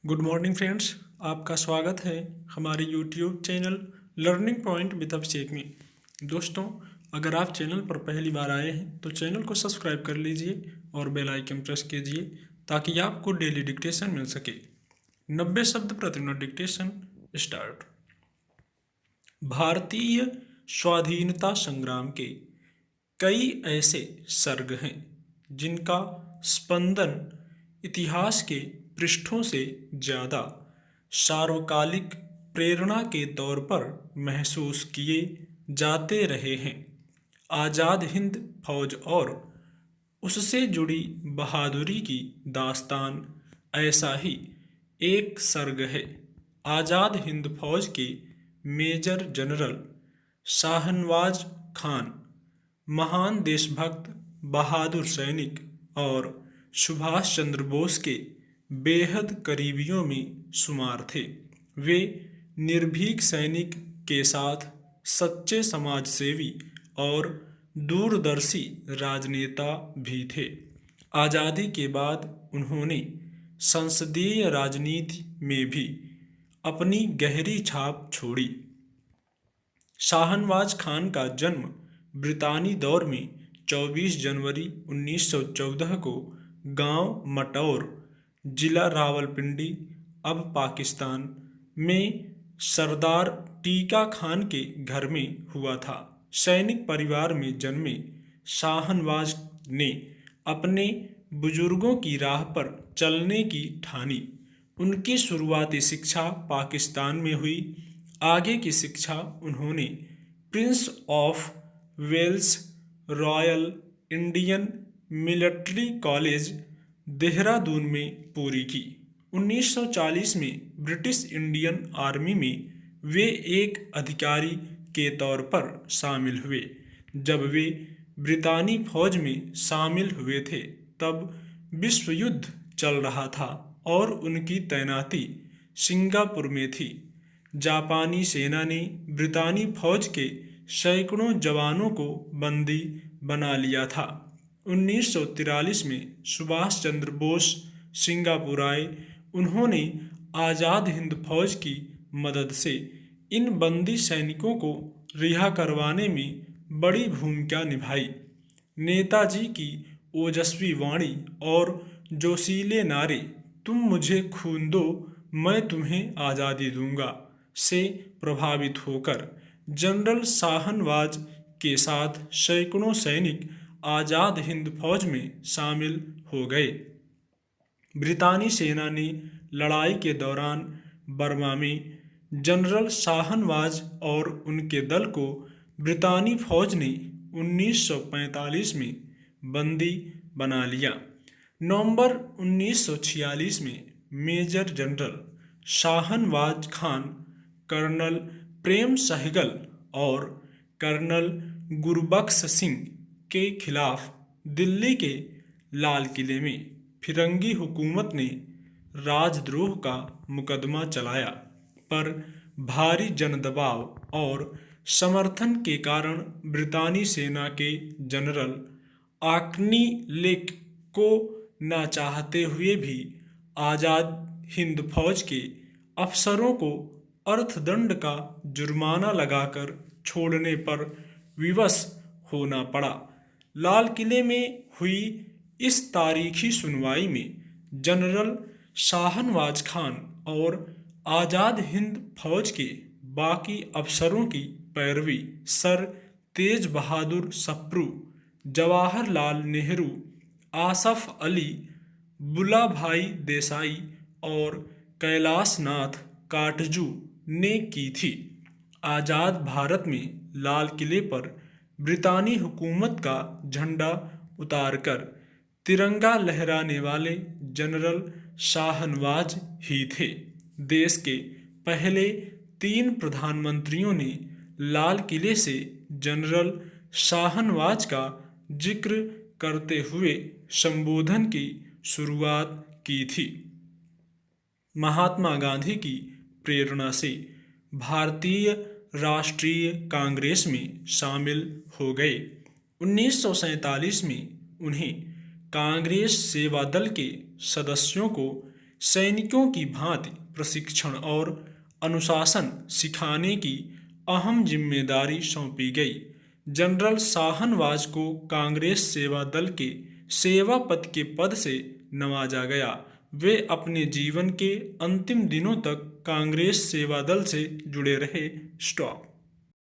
Good morning friends. आपका स्वागत है हमारे YouTube channel learning point with Abhishek में। दोस्तों, अगर आप चैनल पर पहली बार आए हैं तो चैनल को सब्सक्राइब कर लीजिए और बेल आइकन प्रेस कीजिए ताकि आपको डेली डिक्टेशन मिल सके। 90 शब्द प्रति मिनट डिक्टेशन स्टार्ट। भारतीय स्वाधीनता संग्राम के कई ऐसे सर्ग हैं जिनका स्पंदन इतिहास के पृष्ठों से ज़्यादा सार्वकालिक प्रेरणा के तौर पर महसूस किए जाते रहे हैं। आज़ाद हिंद फौज और उससे जुड़ी बहादुरी की दास्तान ऐसा ही एक सर्ग है। आज़ाद हिंद फौज के मेजर जनरल शाहनवाज खान महान देशभक्त, बहादुर सैनिक और सुभाष चंद्र बोस के बेहद करीबियों में शुमार थे। वे निर्भीक सैनिक के साथ सच्चे समाजसेवी और दूरदर्शी राजनेता भी थे। आज़ादी के बाद उन्होंने संसदीय राजनीति में भी अपनी गहरी छाप छोड़ी। शाहनवाज खान का जन्म ब्रितानी दौर में 24 जनवरी 1914 को गांव मटौर, जिला रावलपिंडी, अब पाकिस्तान में सरदार टीका खान के घर में हुआ था। सैनिक परिवार में जन्मे शाहनवाज ने अपने बुजुर्गों की राह पर चलने की ठानी। उनकी शुरुआती शिक्षा पाकिस्तान में हुई। आगे की शिक्षा उन्होंने Prince of Wales Royal Indian Military College, Dehradun में पूरी की। 1940 में ब्रिटिश इंडियन आर्मी में वे एक अधिकारी के तौर पर शामिल हुए। जब वे ब्रितानी फौज में शामिल हुए थे तब विश्व युद्ध चल रहा था और उनकी तैनाती सिंगापुर में थी। जापानी सेना ने ब्रितानी फौज के सैकड़ों जवानों को बंदी बना लिया था। 1943 में सुभाष चंद्र बोस सिंगापुर आए। उन्होंने आज़ाद हिंद फौज की मदद से इन बंदी सैनिकों को रिहा करवाने में बड़ी भूमिका निभाई। नेताजी की ओजस्वी वाणी और जोशीले नारे "तुम मुझे खून दो, मैं तुम्हें आज़ादी दूंगा" से प्रभावित होकर जनरल शाहनवाज के साथ सैकड़ों सैनिक आज़ाद हिंद फौज में शामिल हो गए। ब्रितानी सेना ने लड़ाई के दौरान बर्मा में जनरल शाहनवाज और उनके दल को ब्रितानी फौज ने 1945 में बंदी बना लिया। नवंबर 1946 में major general Shahnawaz Khan colonel Prem Sehgal और कर्नल गुरबख्श सिंह के खिलाफ दिल्ली के लाल किले में फिरंगी हुकूमत ने राजद्रोह का मुकदमा चलाया, पर भारी जनदबाव और समर्थन के कारण ब्रितानी सेना के जनरल आकनी लेक को न चाहते हुए भी आज़ाद हिंद फौज के अफसरों को अर्थदंड का जुर्माना लगाकर छोड़ने पर विवश होना पड़ा। लाल किले में हुई इस तारीखी सुनवाई में जनरल शाहनवाज खान और आज़ाद हिंद फौज के बाकी अफसरों की पैरवी सर तेज बहादुर सप्रू, जवाहरलाल नेहरू, आसफ अली, बुला भाई देसाई और कैलाश नाथ काटजू ने की थी। आज़ाद भारत में लाल किले पर ब्रितानी हुकूमत का झंडा उतारकर तिरंगा लहराने वाले जनरल शाहनवाज ही थे। देश के पहले 3 प्रधानमंत्रियों ने लाल किले से जनरल शाहनवाज का जिक्र करते हुए संबोधन की शुरुआत की थी। महात्मा गांधी की प्रेरणा से भारतीय राष्ट्रीय कांग्रेस में शामिल हो गए। 1947 में उन्हें कांग्रेस सेवा दल के सदस्यों को सैनिकों की भांति प्रशिक्षण और अनुशासन सिखाने की अहम जिम्मेदारी सौंपी गई। जनरल शाहनवाज को कांग्रेस सेवा दल के सेवा पद के पद से नवाजा गया। वे अपने जीवन के अंतिम दिनों तक कांग्रेस सेवा दल से जुड़े रहे। स्टॉप।